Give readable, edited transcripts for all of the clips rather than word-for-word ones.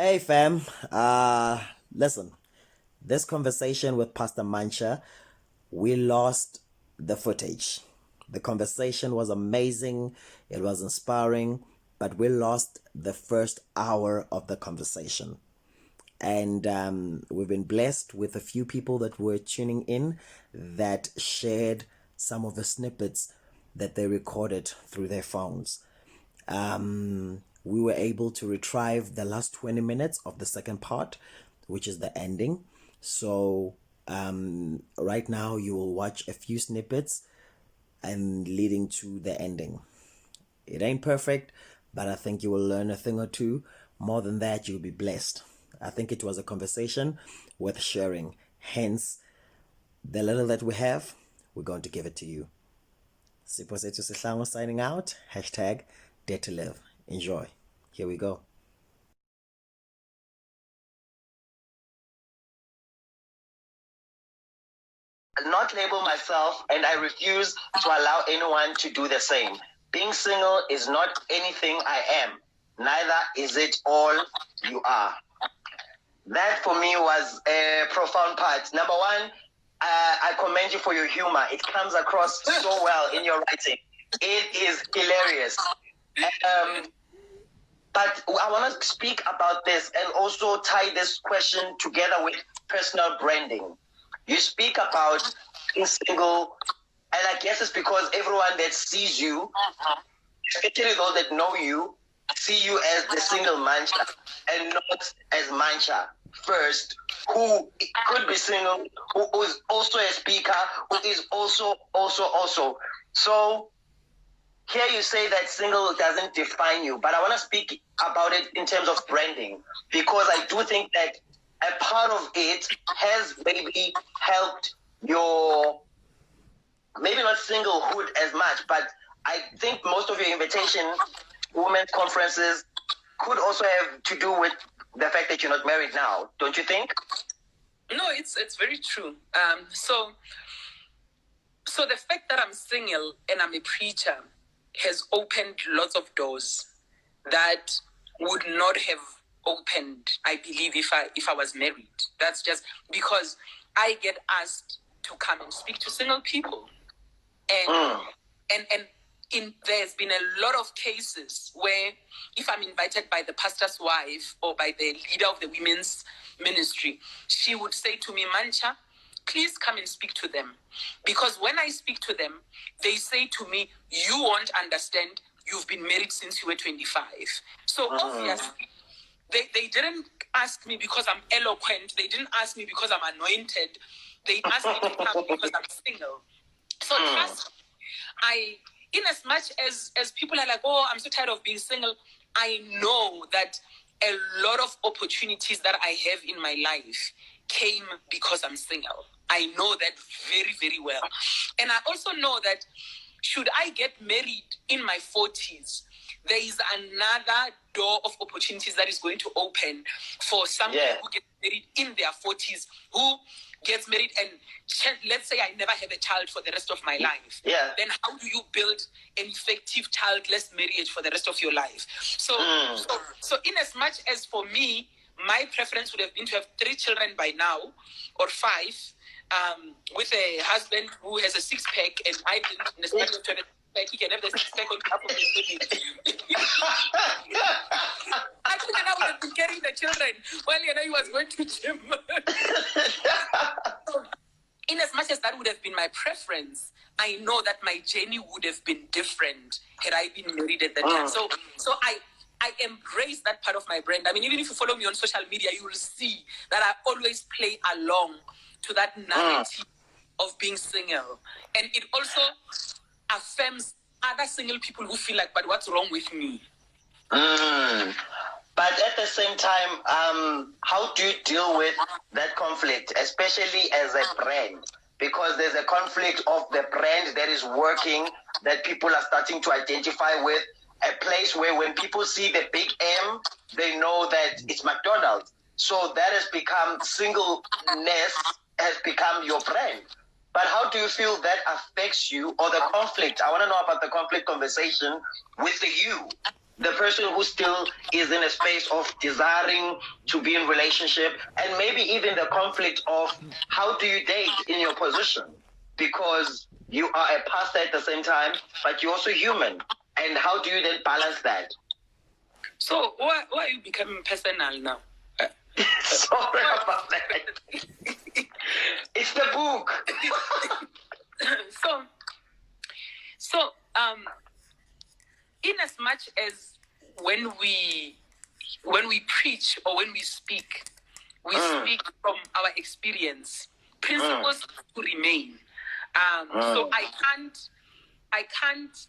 Hey fam, listen, this conversation with Pastor Mantsha, we lost the footage. The conversation was amazing, it was inspiring, but we lost the first hour of the conversation. And we've been blessed with a few people that were tuning in that shared some of the snippets that they recorded through their phones. We were able to retrieve the last 20 minutes of the second part, which is the ending. So, right now, you will watch a few snippets and leading to the ending. It ain't perfect, but I think you will learn a thing or two. More than that, you'll be blessed. I think it was a conversation worth sharing. Hence, the little that we have, we're going to give it to you. Sipho Sethu Sihlangu signing out. Hashtag Dare to Live. Enjoy. Here we go. Not label myself, and I refuse to allow anyone to do the same. Being single is not anything I am, neither is it all you are. That for me was a profound part. Number one, I commend you for your humor. It comes across so well in your writing. It is hilarious. But I want to speak about this and also tie this question together with personal branding. You speak about being single, and I guess it's because everyone that sees you, especially those that know you, see you as the single Mantsha and not as Mantsha first, who could be single, who is also a speaker, who is also. So here you say that single doesn't define you, but I want to speak about it in terms of branding, because I do think that a part of it has maybe helped your, maybe not singlehood as much, but I think most of your invitation, women's conferences, could also have to do with the fact that you're not married now, don't you think? No, it's very true. So the fact that I'm single and I'm a preacher has opened lots of doors that would not have opened, I believe, if I was married. That's just because I get asked to come and speak to single people, and there's been a lot of cases where if I'm invited by the pastor's wife or by the leader of the women's ministry, she would say to me, Mantsha, please come and speak to them. Because when I speak to them, they say to me, you won't understand, you've been married since you were 25. So obviously, they didn't ask me because I'm eloquent. They didn't ask me because I'm anointed. They asked me to come because I'm single. So trust me, in as much as people are like, oh, I'm so tired of being single, I know that a lot of opportunities that I have in my life came because I'm single. I know that very, very well. And I also know that should I get married in my 40s, there is another door of opportunities that is going to open for someone who gets married in their 40s, who gets married and let's say I never have a child for the rest of my life. Then how do you build an effective childless marriage for the rest of your life? So in as much as for me, my preference would have been to have 3 children by now, or 5, with a husband who has a 6-pack, and I didn't necessarily have to have a 6-pack. He can have the 6-pack on top of his baby. I think I would have been carrying the children while he was going to gym. In as much as that would have been my preference, I know that my journey would have been different had I been married at that time. So I embrace that part of my brand. I mean, even if you follow me on social media, you will see that I always play along to that narrative of being single. And it also affirms other single people who feel like, but what's wrong with me? But at the same time, how do you deal with that conflict, especially as a brand? Because there's a conflict of the brand that is working, that people are starting to identify with, a place where when people see the big M, they know that it's McDonald's. So that has become, singleness has become your brand. But how do you feel that affects you, or the conflict? I want to know about the conflict conversation with the you. the person who still is in a space of desiring to be in relationship, and maybe even the conflict of how do you date in your position, because you are a pastor at the same time, but you're also human, and how do you then balance that? So why are you becoming personal now? Sorry about that. It's the book. So in as much as when we preach or when we speak from our experience, principles to remain. So I can't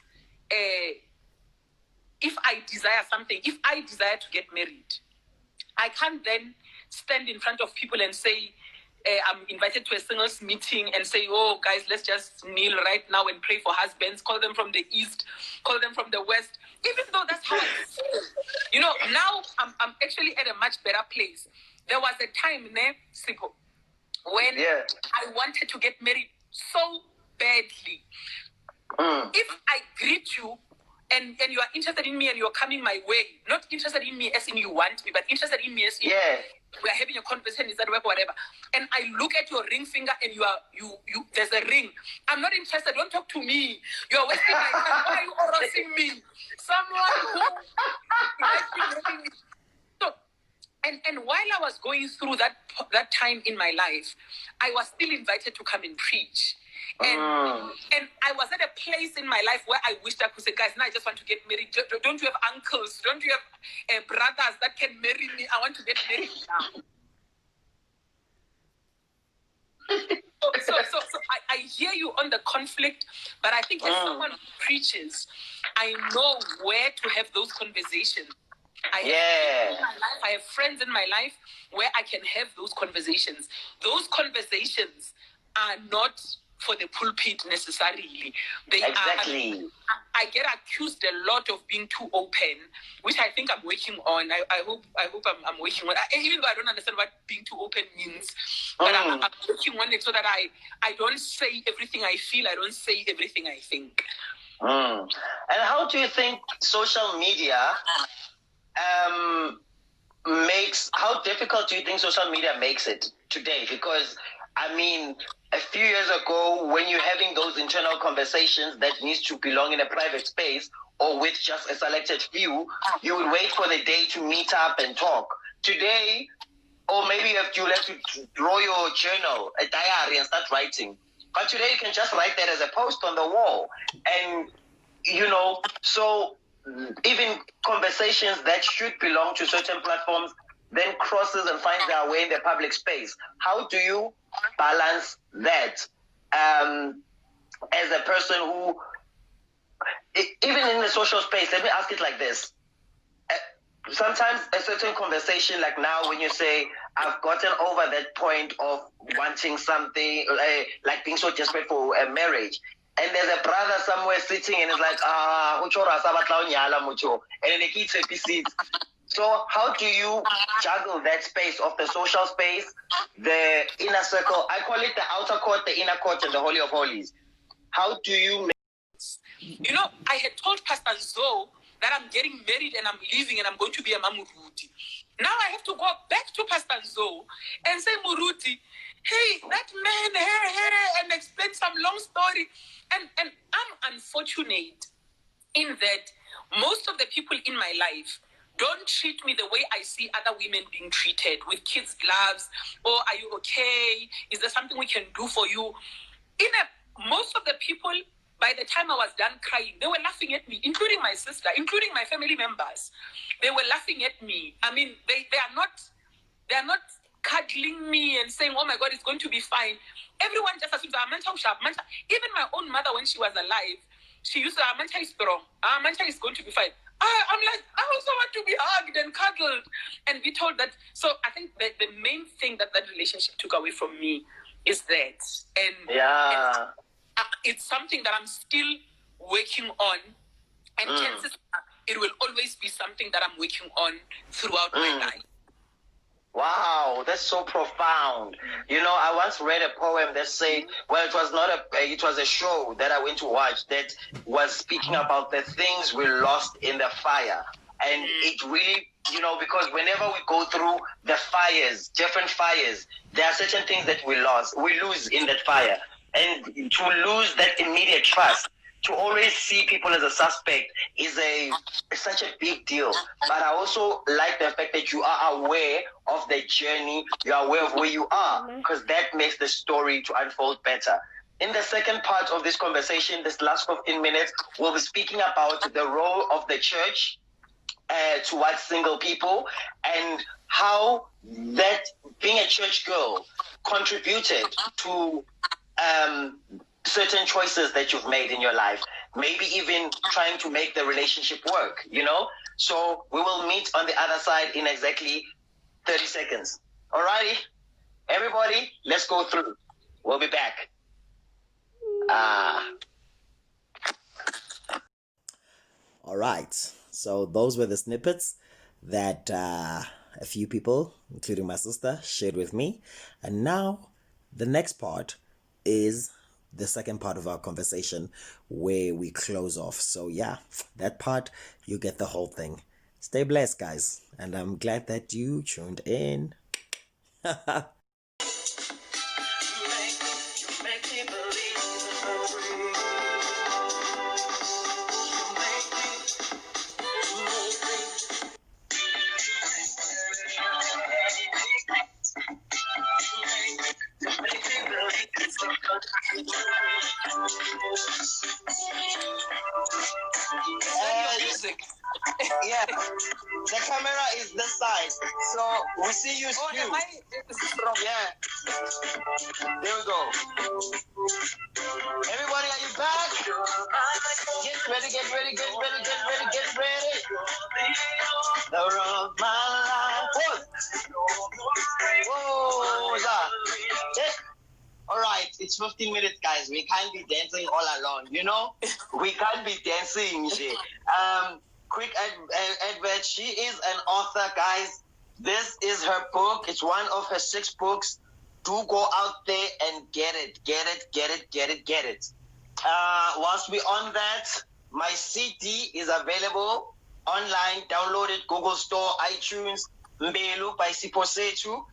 if I desire something, if I desire to get married, I can't then stand in front of people and say, I'm invited to a singles meeting and say, oh, guys, let's just kneel right now and pray for husbands. Call them from the east, call them from the west. Even though that's how I feel. You know, now I'm actually at a much better place. There was a time, Sipo, when I wanted to get married so badly. If I greet you, and you are interested in me and you're coming my way, not interested in me as in you want me, but interested in me as in we are having a conversation, is that work, whatever. And I look at your ring finger and you there's a ring. I'm not interested. Don't talk to me. You're wasting my time. Why are you harassing me? Someone who so, and while I was going through that time in my life, I was still invited to come and preach. And I was at a place in my life where I wished I could say, guys, now I just want to get married. Don't you have uncles? Don't you have brothers that can marry me? I want to get married now. So I hear you on the conflict, but I think as someone who preaches, I know where to have those conversations. I have friends in my life where I can have those conversations. Those conversations are not for the pulpit necessarily. They exactly. I get accused a lot of being too open, which I think I'm working on. I hope I'm working on. Even though I don't understand what being too open means, but I'm working on it so that I don't say everything I feel. I don't say everything I think. And how do you think social media how difficult do you think social media makes it today? Because I mean, a few years ago, when you're having those internal conversations that needs to belong in a private space or with just a selected few, you would wait for the day to meet up and talk. Today, or maybe you'll have to draw your journal, a diary, and start writing. But today, you can just write that as a post on the wall. And, so even conversations that should belong to certain platforms then crosses and finds their way in the public space. How do you balance that as a person who, even in the social space, let me ask it like this. Sometimes a certain conversation, like now when you say, I've gotten over that point of wanting something, like being so desperate for a marriage, and there's a brother somewhere sitting and it's like, and then the kids have seats. So how do you juggle that space of the social space, the inner circle? I call it the outer court, the inner court, and the Holy of Holies. How do you I had told Pastor Zoe that I'm getting married and I'm leaving and I'm going to be a Mamuruti. Now I have to go back to Pastor Zoe and say, Muruti, hey, that man, and explain some long story. And I'm unfortunate in that most of the people in my life don't treat me the way I see other women being treated, with kids' gloves, or are you okay? Is there something we can do for you? Most of the people, by the time I was done crying, they were laughing at me, including my sister, including my family members. They were laughing at me. I mean, they are not cuddling me and saying, oh my God, it's going to be fine. Everyone just assumes, Mantsha. Even my own mother, when she was alive, she used to say, Mantsha is strong. Mantsha is going to be fine. I'm like, I also want to be hugged and cuddled and be told that. So I think that the main thing that relationship took away from me is that. And it's something that I'm still working on. And chances are it will always be something that I'm working on throughout my life. Wow, that's so profound. I once read a poem that said, well, it was a show that I went to watch that was speaking about the things we lost in the fire. And it really, because whenever we go through the fires, different fires, there are certain things that we lose in that fire. And to lose that immediate trust, to always see people as a suspect is such a big deal. But I also like the fact that you are aware of the journey, you are aware of where you are, because that makes the story to unfold better. In the second part of this conversation, this last 15 minutes, we'll be speaking about the role of the church towards single people and how that being a church girl contributed to certain choices that you've made in your life, maybe even trying to make the relationship work, So we will meet on the other side in exactly 30 seconds. Alrighty, everybody, let's go through. We'll be back. All right. So those were the snippets that a few people, including my sister, shared with me. And now the next part is the second part of our conversation where we close off. So yeah, that part, you get the whole thing. Stay blessed, guys. And I'm glad that you tuned in. Yeah, the camera is this side, so we see you. Oh, Yeah, there we go. Everybody, are you back? Get ready, get ready, get ready, get ready, get ready. The road of my life. Whoa, all right, it's 15 minutes, guys. We can't be dancing all alone, We can't be dancing. Quick advert. She is an author, guys. This is her book. It's one of her 6 books. Do go out there and get it. Get it, get it, get it, get it. Whilst we're on that, my CD is available online. Download it, Google Store, iTunes, Mbelu by Siposetu.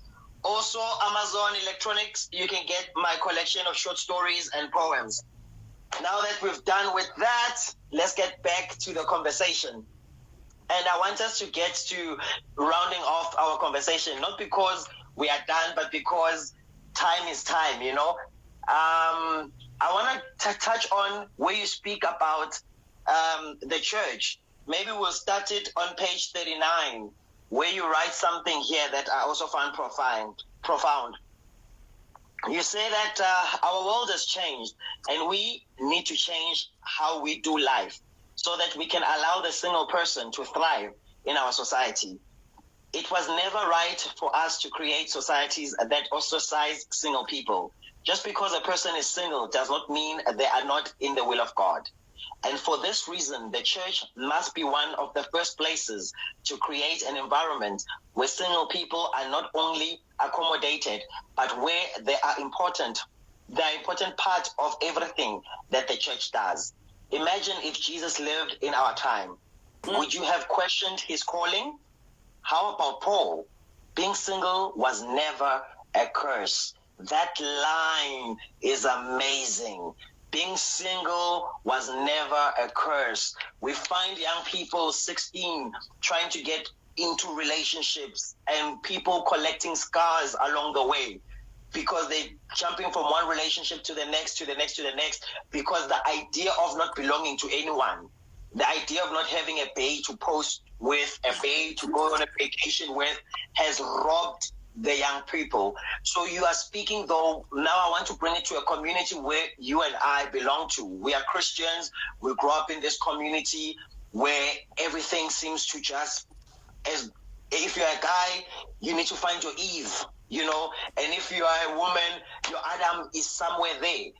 Also, Amazon Electronics, you can get my collection of short stories and poems. Now that we've done with that, let's get back to the conversation. And I want us to get to rounding off our conversation, not because we are done, but because time is time, I want to touch on where you speak about the church. Maybe we'll start it on page 39, where you write something here that I also found profound. You say that our world has changed and we need to change how we do life so that we can allow the single person to thrive in our society. It was never right for us to create societies that ostracize single people. Just because a person is single does not mean they are not in the will of God. And for this reason, the church must be one of the first places to create an environment where single people are not only accommodated, but where they are important. They are important part of everything that the church does. Imagine if Jesus lived in our time. Would you have questioned his calling? How about Paul? Being single was never a curse. That line is amazing. Being single was never a curse. We find young people 16 trying to get into relationships and people collecting scars along the way because they're jumping from one relationship to the next, because the idea of not belonging to anyone, the idea of not having a bae to post with, a bae to go on a vacation with, has robbed the young people. So you are speaking, though, now I want to bring it to a community where you and I belong to. We are Christians. We grew up in this community where everything seems to just, as if you're a guy, you need to find your Eve, and if you are a woman, your Adam is somewhere there.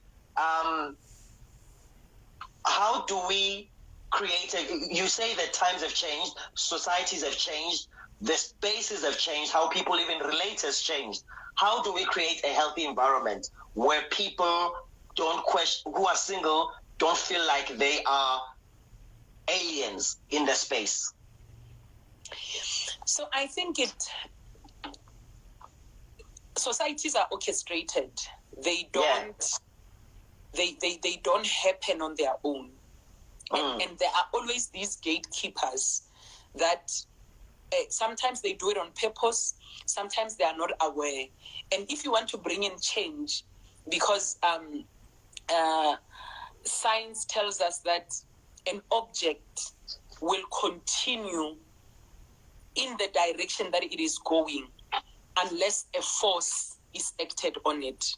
How do we create you say that times have changed, societies have changed, the spaces have changed, how people even relate has changed. How do we create a healthy environment where people don't question, who are single, don't feel like they are aliens in the space? So I think societies are orchestrated. They don't they don't happen on their own. And there are always these gatekeepers that sometimes they do it on purpose, sometimes they are not aware. And if you want to bring in change, because science tells us that an object will continue in the direction that it is going unless a force is acted on it.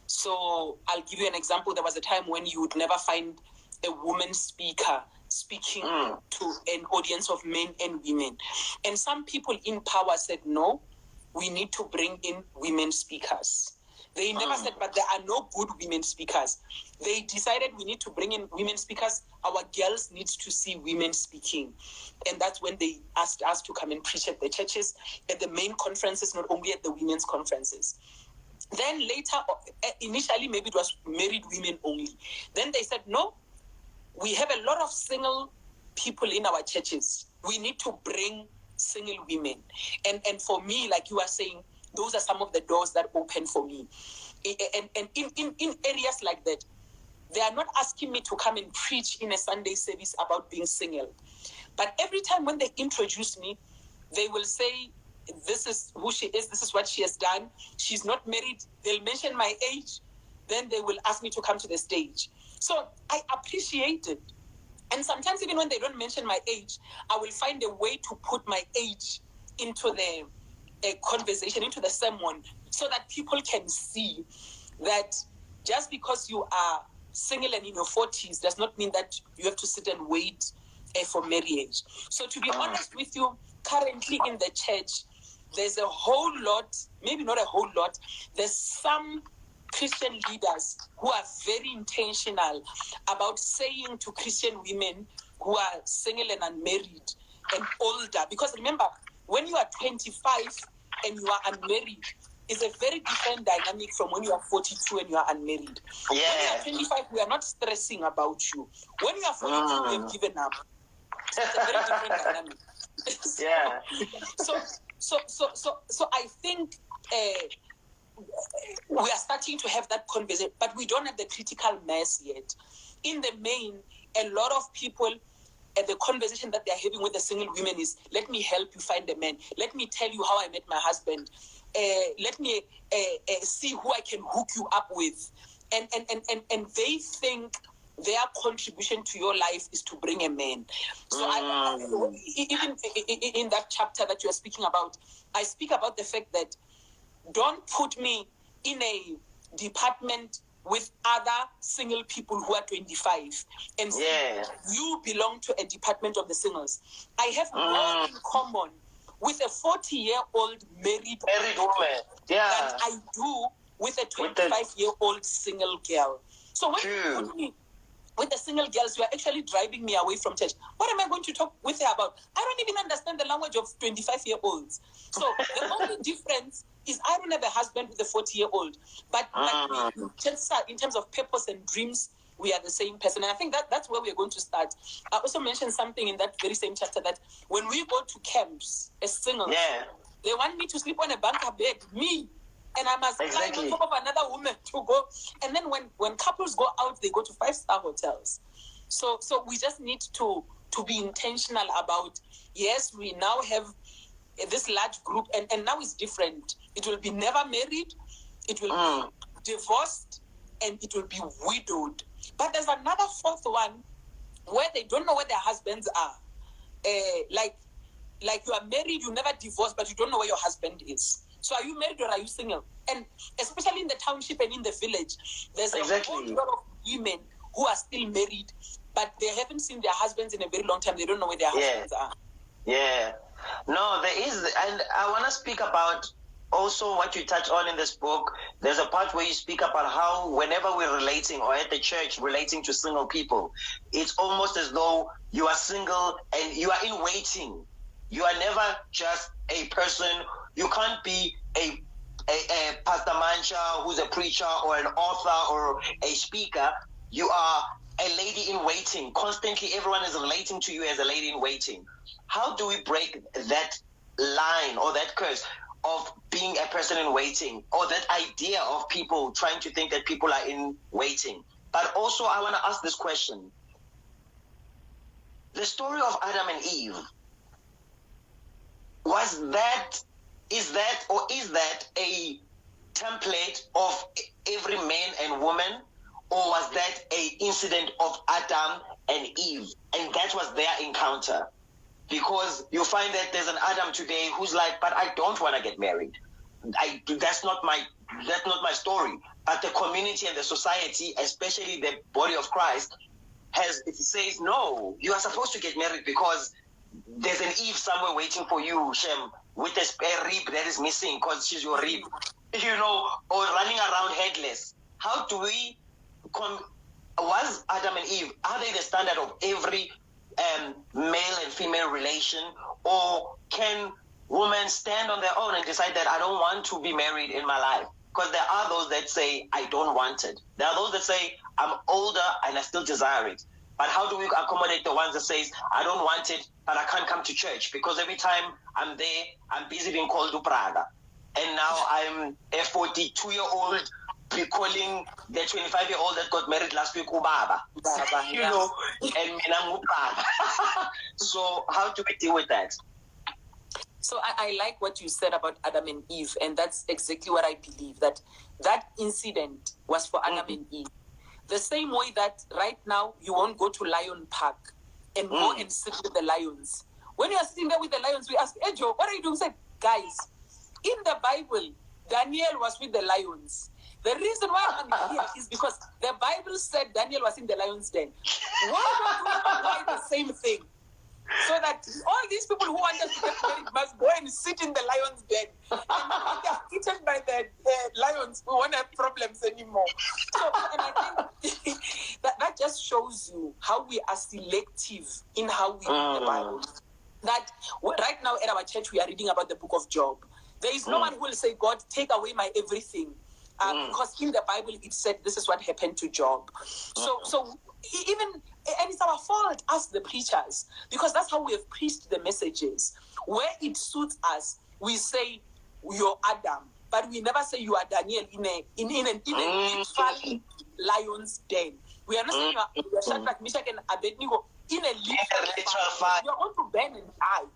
So I'll give you an example. There was a time when you would never find a woman speaker speaking to an audience of men and women. And some people in power said, no, we need to bring in women speakers. They never said, but there are no good women speakers. They decided we need to bring in women speakers. Our girls need to see women speaking. And that's when they asked us to come and preach at the churches, at the main conferences, not only at the women's conferences. Then later, initially, maybe it was married women only. Then they said, no, we have a lot of single people in our churches. We need to bring single women. And for me, like you are saying, those are some of the doors that open for me. And in areas like that, they are not asking me to come and preach in a Sunday service about being single. But every time when they introduce me, they will say, this is who she is, this is what she has done. She's not married. They'll mention my age. Then they will ask me to come to the stage. So I appreciate it. And sometimes even when they don't mention my age, I will find a way to put my age into the conversation, into the sermon, so that people can see that just because you are single and in your 40s does not mean that you have to sit and wait for marriage. So to be honest with you, currently in the church, there's a whole lot, maybe not a whole lot, there's some Christian leaders who are very intentional about saying to Christian women who are single and unmarried and older, because remember, when you are 25 and you are unmarried, it's a very different dynamic from when you are 42 and you are unmarried. When you are 25, we are not stressing about you. When you are 42, we have given up. So it's a very different dynamic. So I think we are starting to have that conversation, but we don't have the critical mass yet. In the main, a lot of people, the conversation that they're having with the single women is, let me help you find a man. Let me tell you how I met my husband. Let me see who I can hook you up with. And they think their contribution to your life is to bring a man. So even in that chapter that you are speaking about, I speak about the fact that don't put me in a department with other single people who are 25 and say, you belong to a department of the singles. I have more in common with a 40-year-old married woman than I do with a 25-year-old single girl. So when you put me with the single girls, you are actually driving me away from church. What am I going to talk with her about? I don't even understand the language of 25-year-olds. So the only difference is I don't have a husband with a 40-year-old. But just in terms of purpose and dreams, we are the same person. And I think that's where we're going to start. I also mentioned something in that very same chapter that when we go to camps as singles, they want me to sleep on a bunker bed, me. And I must climb on top of another woman to go. And then when couples go out, they go to 5-star hotels. So we just need to be intentional about, yes, we now have this large group, and now it's different. It will be never married, it will be divorced, and it will be widowed. But there's another fourth one where they don't know where their husbands are. Like you are married, you never divorced, but you don't know where your husband is. So are you married or are you single? And especially in the township and in the village, there's a whole lot of women who are still married, but they haven't seen their husbands in a very long time. They don't know where their husbands are. No, there is. And I want to speak about also what you touch on in this book. There's a part where you speak about how whenever we're relating or at the church relating to single people, it's almost as though you are single and you are in waiting. You are never just a person. You can't be a Pastor Mantsha who's a preacher or an author or a speaker. You are a lady in waiting. Constantly, everyone is relating to you as a lady in waiting. How do we break that line or that curse of being a person in waiting, or that idea of people trying to think that people are in waiting? But also, I want to ask this question. The story of Adam and Eve, is that a template of every man and woman, or was that a incident of Adam and Eve, and that was their encounter? Because you find that there's an Adam today who's like, but I don't want to get married. That's not my story. But the community and the society, especially the body of Christ, it says, no, you are supposed to get married because there's an Eve somewhere waiting for you, Shem, with a spare rib that is missing because she's your rib, or running around headless. How do we was Adam and Eve, are they the standard of every male and female relation, or can women stand on their own and decide that I don't want to be married in my life? Because there are those that say, I don't want it. There are those that say, I'm older and I still desire it. But how do we accommodate the ones that says, I don't want it, but I can't come to church because every time I'm there, I'm busy being called to Praga. And now I'm a 42-year-old be calling the 25-year-old that got married last week Ubaba. And Minang Ubaba. So how do we deal with that? So I like what you said about Adam and Eve, and that's exactly what I believe, that incident was for Adam and Eve. The same way that right now you won't go to Lion Park and go and sit with the lions. When you are sitting there with the lions, we ask, hey Joe, what are you doing? Say, guys, in the Bible, Daniel was with the lions. The reason why I'm here is because the Bible said Daniel was in the lion's den. Why don't we apply the same thing? So that all these people who want us to get married must go and sit in the lion's den. And when they are eaten by the lions, we won't have problems anymore. So, and I think that just shows you how we are selective in how we read the Bible. That right now at our church, we are reading about the book of Job. There is no one who will say, God, take away my everything. Because in the Bible, it said this is what happened to Job. So even, and it's our fault as the preachers, because that's how we have preached the messages. Where it suits us, we say you're Adam, but we never say you are Daniel in a literal lion's den. We are not saying you are Shadrach, Meshach, and Abednego in a literal fire. You're going to burn and die.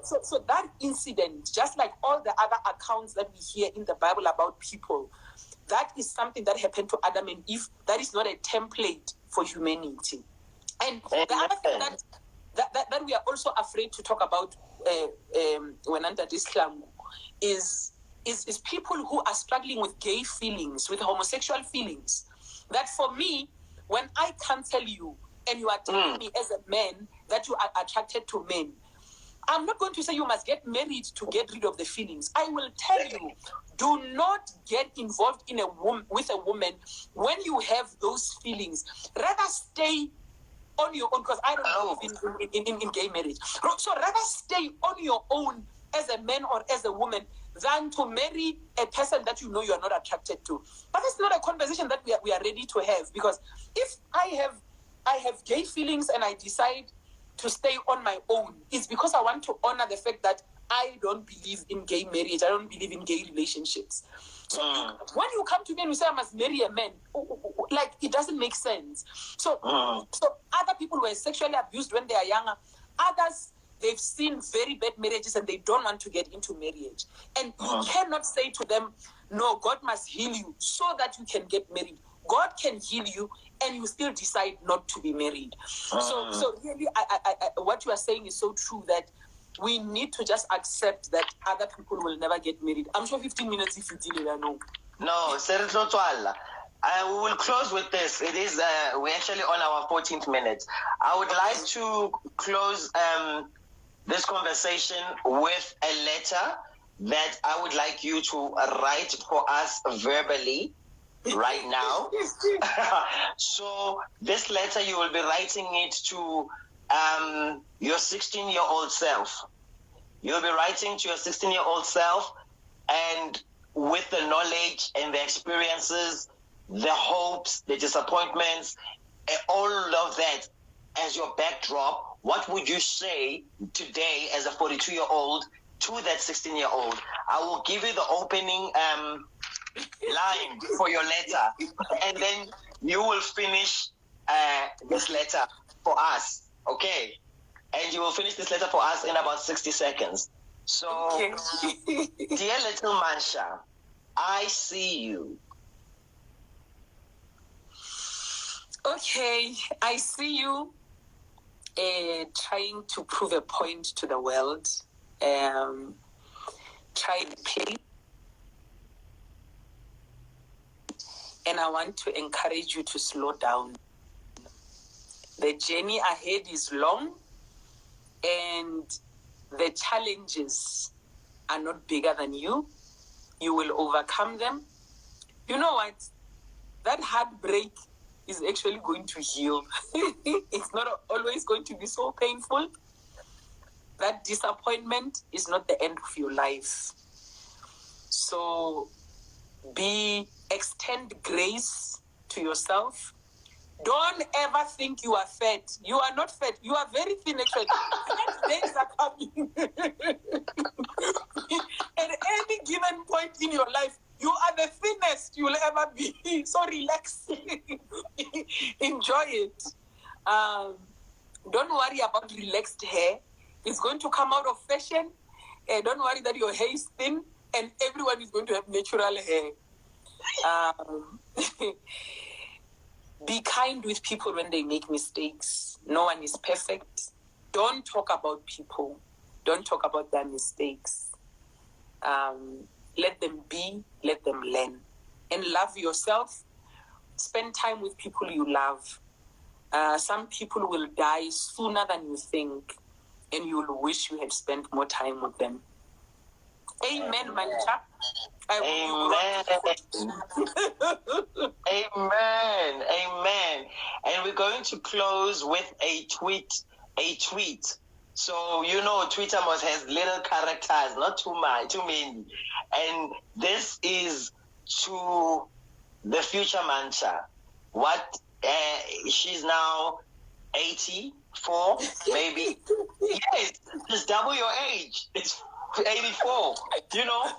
So that incident, just like all the other accounts that we hear in the Bible about people, that is something that happened to Adam and Eve. That is not a template for humanity. And the other thing that we are also afraid to talk about when under Islam is people who are struggling with gay feelings, with homosexual feelings. That for me, when I counsel you and you are telling me as a man that you are attracted to men, I'm not going to say you must get married to get rid of the feelings. I will tell you, do not get involved with a woman when you have those feelings. Rather stay on your own, because I don't believe in gay marriage. So rather stay on your own as a man or as a woman than to marry a person that you know you are not attracted to. But it's not a conversation that we are ready to have, because if I have gay feelings and I decide to stay on my own, it's because I want to honor the fact that I don't believe in gay marriage. I don't believe in gay relationships. So when you come to me and you say I must marry a man, like, it doesn't make sense. So other people were sexually abused when they are younger. Others, they've seen very bad marriages and they don't want to get into marriage. And you cannot say to them, no, God must heal you so that you can get married. God can heal you and you still decide not to be married. So really, I what you are saying is so true, that we need to just accept that other people will never get married. I'm sure 15 minutes if you did it, I know. No, we will close with this. It is, we're actually on our 14th minute. I would like to close this conversation with a letter that I would like you to write for us verbally right now. So this letter, you will be writing it to your 16-year-old self. You'll be writing to your 16-year-old self, and with the knowledge and the experiences the hopes, the disappointments, all of that as your backdrop, what would you say today as a 42-year-old to that 16-year-old? I will give you the opening line for your letter, and then you will finish this letter for us, okay? And you will finish this letter for us in about 60 seconds. So, Okay. dear little Mantsha, I see you. Okay, I see you trying to prove a point to the world, trying to play. And I want to encourage you to slow down. The journey ahead is long, and the challenges are not bigger than you. You will overcome them. You know what? That heartbreak is actually going to heal. It's not always going to be so painful. That disappointment is not the end of your life. So extend grace to yourself. Don't ever think you are fat. You are not fat. You are very thin, actually. Fat days are coming. At any given point in your life, you are the thinnest you will ever be. So relax. Enjoy it. Don't worry about relaxed hair. It's going to come out of fashion. Don't worry that your hair is thin and everyone is going to have natural hair. Be kind with people when they make mistakes. No one is perfect. Don't talk about people. Don't talk about their mistakes. Let them be, let them learn. And love yourself. Spend time with people you love. Some people will die sooner than you think, and you'll wish you had spent more time with them. Amen, Mantsha. Amen. Amen. Amen. And we're going to close with a tweet. So, you know, Twitter must has little characters, not too many. And this is to the future Mantsha. She's now 84, maybe. Yes, it's double your age. It's 84, you know.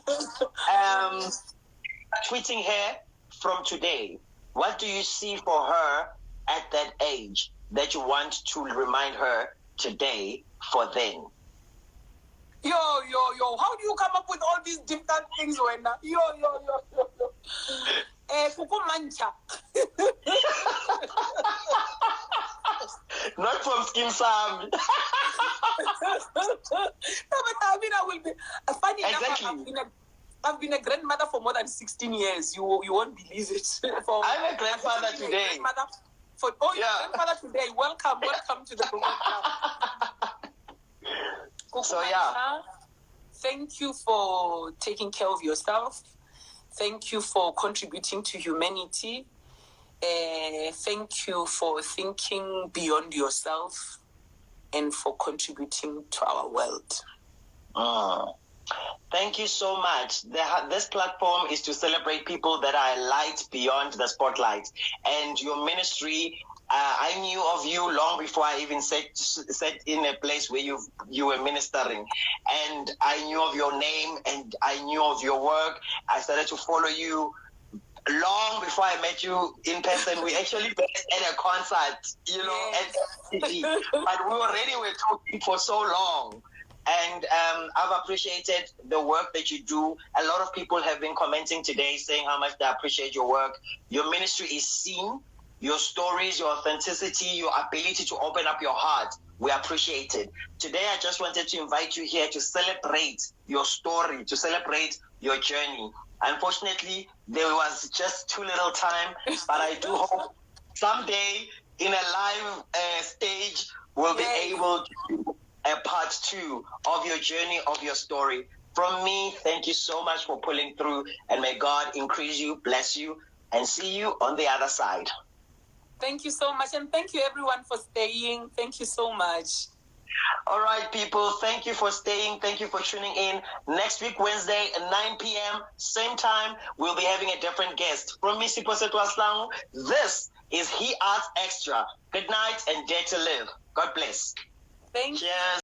Tweeting her from today. What do you see for her at that age that you want to remind her today for then? Yo. How do you come up with all these different things, Wenda? Yo. Kuku Mantsha. Not from Skim Sam. No, but I mean, I will be funny exactly. enough. I've been a grandmother for more than 16 years. You won't believe it. I'm a grandfather today. Grandfather today. Welcome to the program. So yeah. Thank you for taking care of yourself. Thank you for contributing to humanity. Thank you for thinking beyond yourself and for contributing to our world. Thank you so much. This platform is to celebrate people that are light beyond the spotlight. And your ministry, I knew of you long before I even sat in a place where you were ministering. And I knew of your name and I knew of your work. I started to follow you long before I met you in person. We actually met at a concert, you know, at city. But we already were talking for so long. And I've appreciated the work that you do. A lot of people have been commenting today saying how much they appreciate your work. Your ministry is seen. Your stories, your authenticity, your ability to open up your heart, we appreciate it. Today, I just wanted to invite you here to celebrate your story, to celebrate your journey. Unfortunately, there was just too little time, but I do hope someday in a live stage, we'll be able to do a part 2 of your journey, of your story. From me, thank you so much for pulling through, and may God increase you, bless you, and see you on the other side. Thank you so much, and thank you everyone for staying. Thank you so much. All right, people. Thank you for staying. Thank you for tuning in. Next week, Wednesday at 9 p.m., same time, we'll be having a different guest. From me, Siposetu Aslangu, this is HE.ARTS Extra. Good night and dare to live. God bless. Thank you. Cheers.